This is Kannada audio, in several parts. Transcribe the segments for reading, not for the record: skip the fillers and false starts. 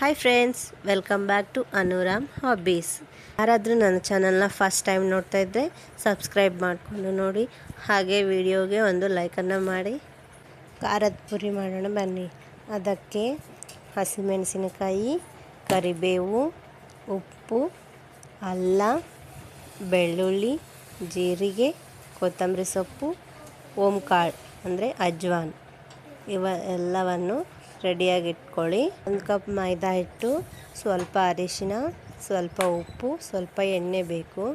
Hi friends, welcome back to Anuram hobbies. ಯಾರಾದರೂ ನನ್ನ ಚಾನಲ್ನ ಫಸ್ಟ್ ಟೈಮ್ ನೋಡ್ತಾ ಇದ್ದರೆ ಸಬ್ಸ್ಕ್ರೈಬ್ ಮಾಡಿಕೊಂಡು ನೋಡಿ, ಹಾಗೆ ವಿಡಿಯೋಗೆ ಒಂದು ಲೈಕನ್ನು ಮಾಡಿ. ಖಾರದ ಪುರಿ ಮಾಡೋಣ ಬನ್ನಿ. ಅದಕ್ಕೆ ಹಸಿಮೆಣಸಿನಕಾಯಿ, ಕರಿಬೇವು, ಉಪ್ಪು, ಅಲ್ಲ, ಬೆಳ್ಳುಳ್ಳಿ, ಜೀರಿಗೆ, ಕೊತ್ತಂಬರಿ ಸೊಪ್ಪು, ಓಂಕಾಳು ಅಂದರೆ ಅಜ್ವಾನ್ ಎಲ್ಲವನ್ನು ರೆಡಿಯಾಗಿ ಇಟ್ಕೊಳ್ಳಿ. 1 ಕಪ್ ಮೈದಾ ಹಿಟ್ಟು, ಸ್ವಲ್ಪ ಅರಿಶಿನ, ಸ್ವಲ್ಪ ಉಪ್ಪು, ಸ್ವಲ್ಪ ಎಣ್ಣೆ ಬೇಕು.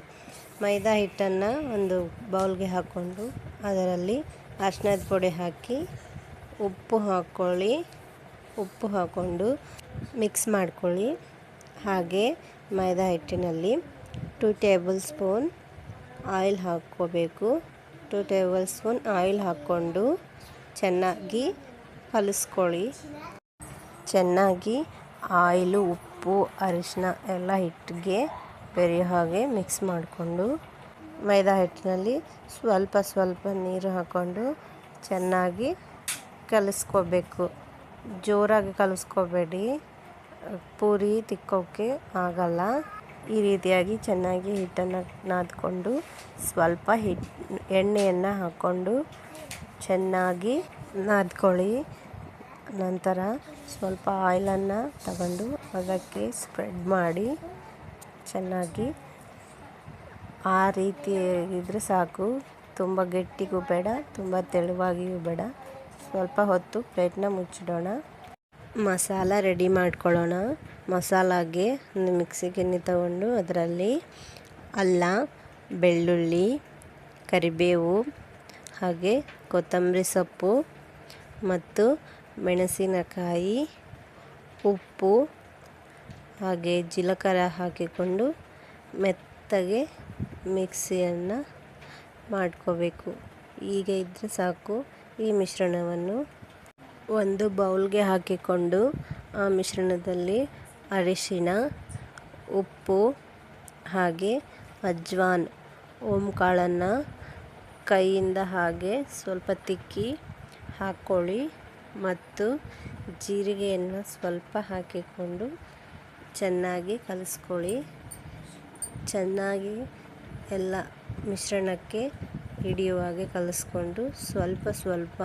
ಮೈದಾ ಹಿಟ್ಟನ್ನು ಒಂದು ಬೌಲ್ಗೆ ಹಾಕ್ಕೊಂಡು ಅದರಲ್ಲಿ ಅರಿಶಿನದ ಪುಡಿ ಹಾಕಿ ಉಪ್ಪು ಹಾಕ್ಕೊಂಡು ಮಿಕ್ಸ್ ಮಾಡ್ಕೊಳ್ಳಿ. ಹಾಗೆ ಮೈದಾ ಹಿಟ್ಟಿನಲ್ಲಿ 2 ಟೇಬಲ್ ಸ್ಪೂನ್ ಆಯಿಲ್ ಹಾಕ್ಕೋಬೇಕು. 2 ಟೇಬಲ್ ಸ್ಪೂನ್ ಆಯಿಲ್ ಹಾಕ್ಕೊಂಡು ಚೆನ್ನಾಗಿ ಕಲಿಸ್ಕೊಳ್ಳಿ. ಚೆನ್ನಾಗಿ ಆಯಿಲು, ಉಪ್ಪು, ಅರಿಶಿನ ಎಲ್ಲ ಹಿಟ್ಟಿಗೆ ಬೆರೆಯೋ ಹಾಗೆ ಮಿಕ್ಸ್ ಮಾಡಿಕೊಂಡು ಮೈದಾ ಹಿಟ್ಟಿನಲ್ಲಿ ಸ್ವಲ್ಪ ನೀರು ಹಾಕ್ಕೊಂಡು ಚೆನ್ನಾಗಿ ಕಲಿಸ್ಕೋಬೇಕು. ಜೋರಾಗಿ ಕಲಿಸ್ಕೋಬೇಡಿ, ಪೂರಿ ತಿಕ್ಕೋಕ್ಕೆ ಆಗಲ್ಲ. ಈ ರೀತಿಯಾಗಿ ಚೆನ್ನಾಗಿ ಹಿಟ್ಟನ್ನು ನಾದ್ಕೊಂಡು ಸ್ವಲ್ಪ ಎಣ್ಣೆಯನ್ನು ಹಾಕ್ಕೊಂಡು ಚೆನ್ನಾಗಿ ನಾದ್ಕೊಳ್ಳಿ. ನಂತರ ಸ್ವಲ್ಪ ಆಯಿಲನ್ನು ತಗೊಂಡು ಅದಕ್ಕೆ ಸ್ಪ್ರೆಡ್ ಮಾಡಿ ಚೆನ್ನಾಗಿ ಆ ರೀತಿ ಇದ್ದರೆ ಸಾಕು. ತುಂಬ ಗಟ್ಟಿಗೂ ಬೇಡ, ತುಂಬ ತೆಳುವಾಗಿಯೂ ಬೇಡ. ಸ್ವಲ್ಪ ಹೊತ್ತು ಪ್ಲೇಟ್ನ ಮುಚ್ಚಿಡೋಣ. ಮಸಾಲ ರೆಡಿ ಮಾಡ್ಕೊಳ್ಳೋಣ. ಮಸಾಲಾಗೆ ಒಂದು ಮಿಕ್ಸಿ ಗಿಣ್ಣೆ ತಗೊಂಡು ಅದರಲ್ಲಿ ಅಲ್ಲ, ಬೆಳ್ಳುಳ್ಳಿ, ಕರಿಬೇವು, ಹಾಗೆ ಕೊತ್ತಂಬರಿ ಸೊಪ್ಪು ಮತ್ತು ಮೆಣಸಿನಕಾಯಿ, ಉಪ್ಪು ಹಾಗೆ ಜೀಲಕರ್ರ ಹಾಕಿಕೊಂಡು ಮೆತ್ತಗೆ ಮಿಕ್ಸಿಯನ್ನು ಮಾಡ್ಕೋಬೇಕು. ಹೀಗೆ ಇದ್ದರೆ ಸಾಕು. ಈ ಮಿಶ್ರಣವನ್ನು ಒಂದು ಬೌಲ್ಗೆ ಹಾಕಿಕೊಂಡು ಆ ಮಿಶ್ರಣದಲ್ಲಿ ಅರಿಶಿನ, ಉಪ್ಪು ಹಾಗೆ ಅಜ್ವಾನ್ ಓಂಕಾಳನ್ನು ಕೈಯಿಂದ ಹಾಗೆ ಸ್ವಲ್ಪ ತಿಕ್ಕಿ ಹಾಕ್ಕೊಳ್ಳಿ ಮತ್ತು ಜೀರಿಗೆಯನ್ನು ಸ್ವಲ್ಪ ಹಾಕಿಕೊಂಡು ಚೆನ್ನಾಗಿ ಕಲಿಸ್ಕೊಳ್ಳಿ. ಚೆನ್ನಾಗಿ ಎಲ್ಲ ಮಿಶ್ರಣಕ್ಕೆ ಹಿಡಿಯುವ ಹಾಗೆ ಕಲಿಸ್ಕೊಂಡು ಸ್ವಲ್ಪ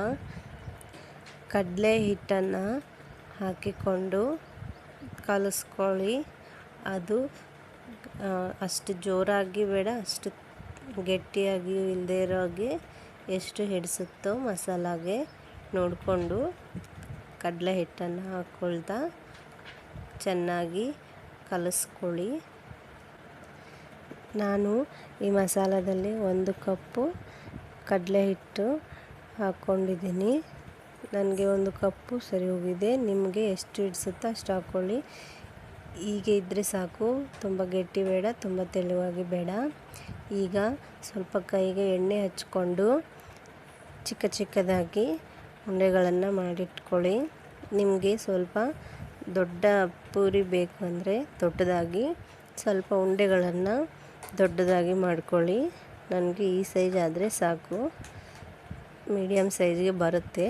ಕಡಲೆ ಹಿಟ್ಟನ್ನು ಹಾಕಿಕೊಂಡು ಕಲಿಸ್ಕೊಳ್ಳಿ. ಅದು ಅಷ್ಟು ಜೋರಾಗಿ ಬೇಡ, ಅಷ್ಟು ಗಟ್ಟಿಯಾಗಿಯೂ ಇಲ್ಲದೇ ಇರೋ ಹಾಗೆ ಎಷ್ಟು ಹಿಡಿಸುತ್ತೋ ಮಸಾಲಾಗೆ ನೋಡಿಕೊಂಡು ಕಡಲೆ ಹಿಟ್ಟನ್ನು ಹಾಕ್ಕೊಳ್ತಾ ಚೆನ್ನಾಗಿ ಕಲಿಸ್ಕೊಳ್ಳಿ. ನಾನು ಈ ಮಸಾಲದಲ್ಲಿ 1 ಕಪ್ಪು ಕಡಲೆ ಹಿಟ್ಟು ಹಾಕ್ಕೊಂಡಿದ್ದೀನಿ. ನನಗೆ 1 ಕಪ್ಪು ಸರಿ ಹೋಗಿದೆ. ನಿಮಗೆ ಎಷ್ಟು ಹಿಡಿಸುತ್ತೋ ಅಷ್ಟು ಹಾಕ್ಕೊಳ್ಳಿ. ಹೀಗೆ ಇದ್ದರೆ ಸಾಕು. ತುಂಬ ಗಟ್ಟಿ ಬೇಡ, ತುಂಬ ತೆಳುವಾಗಿ ಬೇಡ. ಈಗ ಸ್ವಲ್ಪ ಕೈಗೆ ಎಣ್ಣೆ ಹಚ್ಕೊಂಡು ಚಿಕ್ಕದಾಗಿ ಉಂಡೆಗಳನ್ನು ಮಾಡಿಟ್ಕೊಳ್ಳಿ. ನಿಮಗೆ ಸ್ವಲ್ಪ ದೊಡ್ಡ ಪೂರಿ ಬೇಕು ಅಂದರೆ ದೊಡ್ಡದಾಗಿ, ಸ್ವಲ್ಪ ಉಂಡೆಗಳನ್ನು ದೊಡ್ಡದಾಗಿ ಮಾಡ್ಕೊಳ್ಳಿ. ನನಗೆ ಈ ಸೈಜ್ ಆದರೆ ಸಾಕು, ಮೀಡಿಯಮ್ ಸೈಜ್ಗೆ ಬರುತ್ತೆ.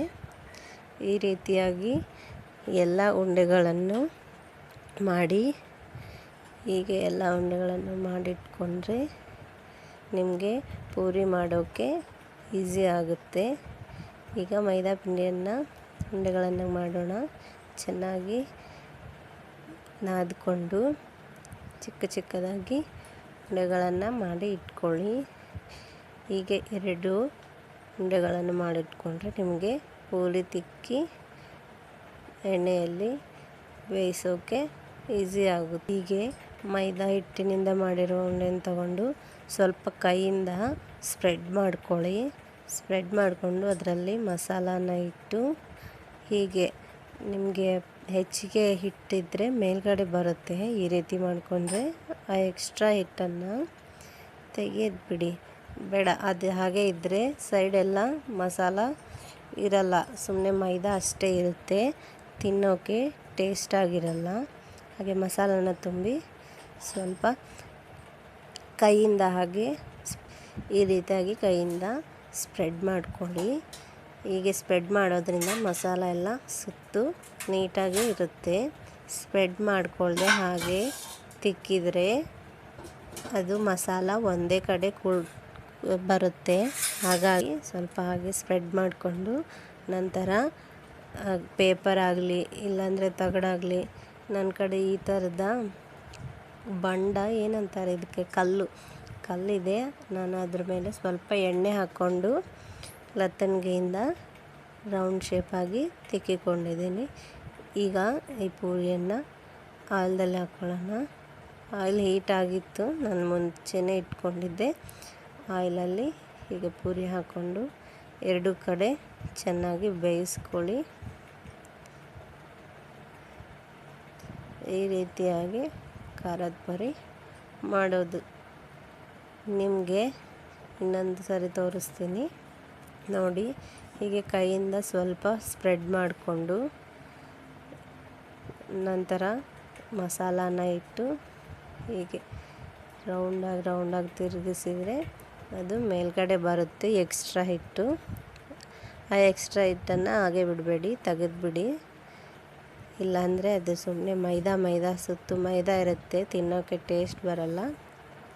ಈ ರೀತಿಯಾಗಿ ಎಲ್ಲ ಉಂಡೆಗಳನ್ನು ಮಾಡಿ, ಹೀಗೆ ಎಲ್ಲ ಉಂಡೆಗಳನ್ನು ಮಾಡಿಟ್ಕೊಂಡ್ರೆ ನಿಮಗೆ ಪೂರಿ ಮಾಡೋಕ್ಕೆ ಈಸಿ ಆಗುತ್ತೆ. ಈಗ ಮೈದಾ ಪಿಂಡಿಯನ್ನು ಉಂಡೆಗಳನ್ನು ಮಾಡೋಣ. ಚೆನ್ನಾಗಿ ನಾದ್ಕೊಂಡು ಚಿಕ್ಕದಾಗಿ ಉಂಡೆಗಳನ್ನು ಮಾಡಿ ಇಟ್ಕೊಳ್ಳಿ. ಹೀಗೆ 2 ಉಂಡೆಗಳನ್ನು ಮಾಡಿಟ್ಕೊಂಡ್ರೆ ನಿಮಗೆ ಪೂರಿ ತಿಕ್ಕಿ ಎಣ್ಣೆಯಲ್ಲಿ ಬೇಯಿಸೋಕ್ಕೆ ಈಸಿ ಆಗುತ್ತೆ. ಹೀಗೆ ಮೈದಾ ಹಿಟ್ಟಿನಿಂದ ಮಾಡಿರೋ ಉಂಡೆನ ತಗೊಂಡು ಸ್ವಲ್ಪ ಕೈಯಿಂದ ಸ್ಪ್ರೆಡ್ ಮಾಡಿಕೊಂಡು ಅದರಲ್ಲಿ ಮಸಾಲಾನ ಇಟ್ಟು, ಹೀಗೆ ನಿಮಗೆ ಹೆಚ್ಚಿಗೆ ಹಿಟ್ಟಿದ್ದರೆ ಮೇಲ್ಗಡೆ ಬರುತ್ತೆ. ಈ ರೀತಿ ಮಾಡಿಕೊಂಡ್ರೆ ಆ ಎಕ್ಸ್ಟ್ರಾ ಹಿಟ್ಟನ್ನು ತೆಗೆದ್ಬಿಡಿ. ಬೇಡ, ಅದು ಹಾಗೆ ಇದ್ದರೆ ಸೈಡೆಲ್ಲ ಮಸಾಲ ಇರಲ್ಲ, ಸುಮ್ಮನೆ ಮೈದಾ ಅಷ್ಟೇ ಇರುತ್ತೆ, ತಿನ್ನೋಕ್ಕೆ ಟೇಸ್ಟಾಗಿರಲ್ಲ. ಹಾಗೆ ಮಸಾಲನ ತುಂಬಿ ಸ್ವಲ್ಪ ಕೈಯಿಂದ ಹಾಗೆ ಈ ರೀತಿಯಾಗಿ ಕೈಯಿಂದ ಸ್ಪ್ರೆಡ್ ಮಾಡ್ಕೊಳ್ಳಿ. ಹೀಗೆ ಸ್ಪ್ರೆಡ್ ಮಾಡೋದ್ರಿಂದ ಮಸಾಲ ಎಲ್ಲ ಸುತ್ತು ನೀಟಾಗಿ ಇರುತ್ತೆ. ಸ್ಪ್ರೆಡ್ ಮಾಡಿಕೊಳ್ಳದೆ ಹಾಗೆ ತಿಕ್ಕಿದರೆ ಅದು ಮಸಾಲ ಒಂದೇ ಕಡೆ ಬರುತ್ತೆ. ಹಾಗಾಗಿ ಸ್ವಲ್ಪ ಹಾಗೆ ಸ್ಪ್ರೆಡ್ ಮಾಡಿಕೊಂಡು ನಂತರ ಪೇಪರ್ ಆಗಲಿ ಇಲ್ಲಾಂದರೆ ತಗಡಾಗಲಿ, ನನ್ನ ಕಡೆ ಈ ಥರದ ಬಂಡ ಏನಂತಾರೆ ಇದಕ್ಕೆ, ಕಲ್ಲಿದೆ. ನಾನು ಅದ್ರ ಮೇಲೆ ಸ್ವಲ್ಪ ಎಣ್ಣೆ ಹಾಕ್ಕೊಂಡು ಲತ್ತಣಿಗೆಯಿಂದ ರೌಂಡ್ ಶೇಪಾಗಿ ತಿಕ್ಕಿಕೊಂಡಿದ್ದೀನಿ. ಈಗ ಈ ಪೂರಿಯನ್ನು ಆಯಿಲ್ದಲ್ಲಿ ಹಾಕ್ಕೊಳ್ಳೋಣ. ಆಯಿಲ್ ಹೀಟ್ ಆಗಿತ್ತು, ನಾನು ಮುಂಚೆನೇ ಇಟ್ಕೊಂಡಿದ್ದೆ. ಆಯಿಲಲ್ಲಿ ಹೀಗೆ ಪೂರಿ ಹಾಕ್ಕೊಂಡು ಎರಡು ಕಡೆ ಚೆನ್ನಾಗಿ ಬೇಯಿಸ್ಕೊಳ್ಳಿ. ಈ ರೀತಿಯಾಗಿ ಖಾರದ ಪುರಿ ಮಾಡೋದು. ನಿಮಗೆ ಇನ್ನೊಂದು ಸರಿ ತೋರಿಸ್ತೀನಿ ನೋಡಿ. ಹೀಗೆ ಕೈಯಿಂದ ಸ್ವಲ್ಪ ಸ್ಪ್ರೆಡ್ ಮಾಡಿಕೊಂಡು ನಂತರ ಮಸಾಲಾನ ಇಟ್ಟು ಹೀಗೆ ರೌಂಡಾಗಿ ತಿರುಗಿಸಿದರೆ ಅದು ಮೇಲ್ಗಡೆ ಬರುತ್ತೆ. ಎಕ್ಸ್ಟ್ರಾ ಹಿಟ್ಟು, ಆ ಎಕ್ಸ್ಟ್ರಾ ಹಿಟ್ಟನ್ನು ಹಾಗೆ ಬಿಡಬೇಡಿ, ತೆಗೆದುಬಿಡಿ. ಇಲ್ಲಾಂದರೆ ಅದು ಸುಮ್ಮನೆ ಮೈದಾ ಸುತ್ತು ಮೈದಾ ಇರುತ್ತೆ, ತಿನ್ನೋಕ್ಕೆ ಟೇಸ್ಟ್ ಬರಲ್ಲ.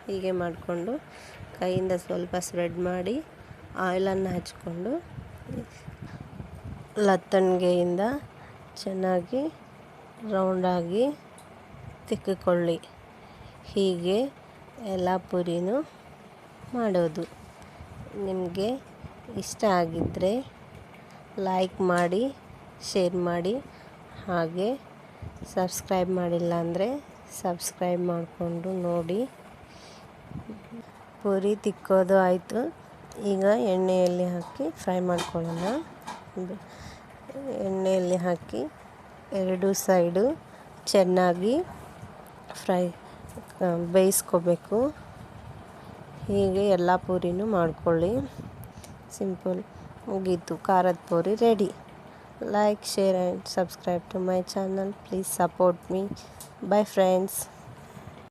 ಹೀಗೆ ಮಾಡಿಕೊಂಡು ಕೈಯಿಂದ ಸ್ವಲ್ಪ ಸ್ಪ್ರೆಡ್ ಮಾಡಿ ಆಯಿಲನ್ನು ಹಚ್ಕೊಂಡು ಲತ್ತಣಿಗೆಯಿಂದ ಚೆನ್ನಾಗಿ ರೌಂಡಾಗಿ ತಿಕ್ಕಿಕೊಳ್ಳಿ. ಹೀಗೆ ಎಲ್ಲ ಪುರಿನೂ ಮಾಡೋದು. ನಿಮಗೆ ಇಷ್ಟ ಆಗಿದ್ದರೆ ಲೈಕ್ ಮಾಡಿ, ಶೇರ್ ಮಾಡಿ, ಹಾಗೆ ಸಬ್ಸ್ಕ್ರೈಬ್ ಮಾಡಿಲ್ಲ ಅಂದರೆ ಸಬ್ಸ್ಕ್ರೈಬ್ ಮಾಡಿಕೊಂಡು ನೋಡಿ. ಪೂರಿ ತಿಕ್ಕೋದು ಆಯಿತು. ಈಗ ಎಣ್ಣೆಯಲ್ಲಿ ಹಾಕಿ ಫ್ರೈ ಮಾಡ್ಕೊಳ್ಳೋಣ. ಎಣ್ಣೆಯಲ್ಲಿ ಹಾಕಿ ಎರಡು ಸೈಡು ಚೆನ್ನಾಗಿ ಬೇಯಿಸ್ಕೋಬೇಕು. ಹೀಗೆ ಎಲ್ಲ ಪೂರಿನೂ ಮಾಡ್ಕೊಳ್ಳಿ. ಸಿಂಪಲ್, ಮುಗೀತು, ಖಾರದ puri ready. Like, share and subscribe to my channel. Please support me. Bye friends.